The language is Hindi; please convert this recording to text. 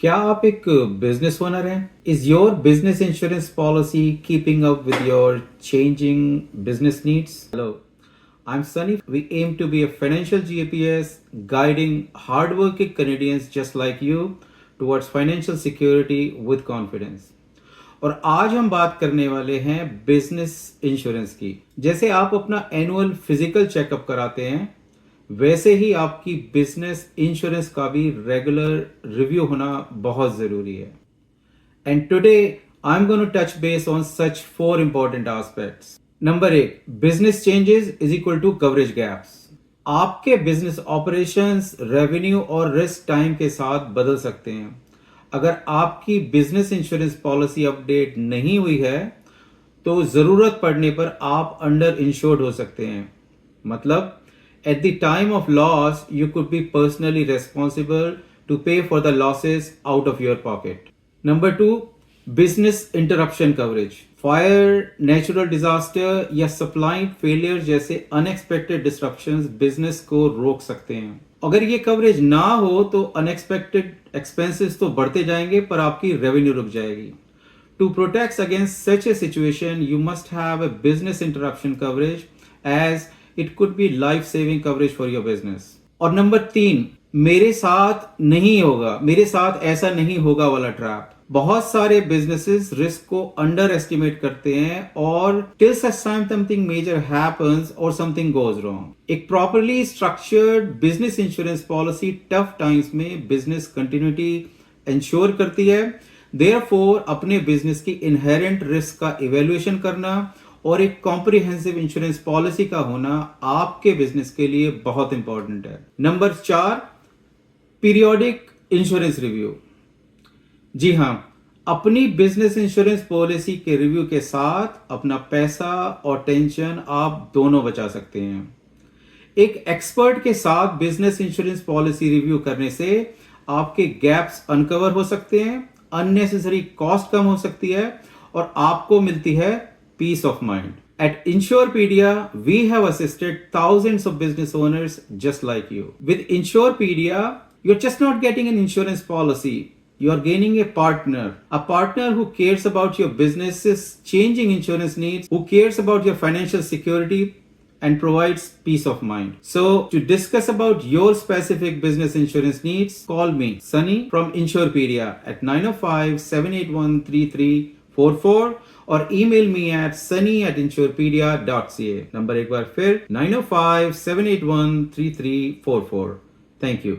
क्या आप एक बिजनेस ओनर हैं? Is your business insurance policy keeping up with your changing business needs? Hello, I'm Sunny. We aim to be a financial GPS guiding hardworking Canadians just like you towards financial security with confidence. और आज हम बात करने वाले हैं बिजनेस इंश्योरेंस की। जैसे आप अपना एनुअल फिजिकल चेकअप कराते हैं, वैसे ही आपकी बिजनेस इंश्योरेंस का भी रेगुलर रिव्यू होना बहुत जरूरी है। And today I am going to touch base on such 4 important aspects. Number 1, business changes is equal to coverage gaps. आपके बिजनेस ऑपरेशंस, रेवेन्यू और रिस्क टाइम के साथ बदल सकते हैं। अगर आपकी बिजनेस इंश्योरेंस पॉलिसी अपडेट नहीं हुई है तो जरूरत पड़ने पर आप अंडर इंश्योर्ड हो सकते हैं। मतलब at the time of loss you could be personally responsible to pay for the losses out of your pocket. Number 2, business interruption coverage. Fire, natural disaster या सप्लाई फेलियर जैसे अनएक्सपेक्टेड डिस्ट्रप्शंस बिजनेस को रोक सकते हैं। अगर ये कवरेज ना हो तो अनएक्सपेक्टेड एक्सपेंसेस तो बढ़ते जाएंगे पर आपकी रेवेन्यू रुक जाएगी। To protect against such a situation, you must have a business interruption coverage as it could be life-saving coverage for your business. और नंबर 3, मेरे साथ नहीं होगा, मेरे साथ ऐसा नहीं होगा वाला ट्रैप। बहुत सारे बिजनेसेस रिस्क को अंडर एस्टिमेट करते हैं और till such time something major happens or something goes wrong. एक properly structured business insurance policy tough times में बिजनेस कंटिन्यूटी इंश्योर करती है। देयरफॉर अपने बिजनेस की इनहेरेंट रिस्क का इवेल्युएशन करना और एक कॉम्प्रिहेंसिव इंश्योरेंस पॉलिसी का होना आपके बिजनेस के लिए बहुत इंपॉर्टेंट है। Number 4, periodic insurance review. जी हाँ, अपनी बिजनेस इंश्योरेंस पॉलिसी के रिव्यू के साथ अपना पैसा और टेंशन आप दोनों बचा सकते हैं। एक एक्सपर्ट के साथ बिजनेस इंश्योरेंस पॉलिसी रिव्यू करने से आपके गैप्स अनकवर हो सकते हैं, अननेसेसरी कॉस्ट कम हो सकती है और आपको मिलती है peace of mind. At Insurepedia, we have assisted thousands of business owners just like you. With Insurepedia, you're just not getting an insurance policy. You are gaining a partner who cares about your business's changing insurance needs, who cares about your financial security and provides peace of mind. So, to discuss about your specific business insurance needs, call me, Sunny from Insurepedia at 905-781-3344 और email me at sunny@insurepedia.ca. Number एक बार फिर 905-781-3344. Thank you.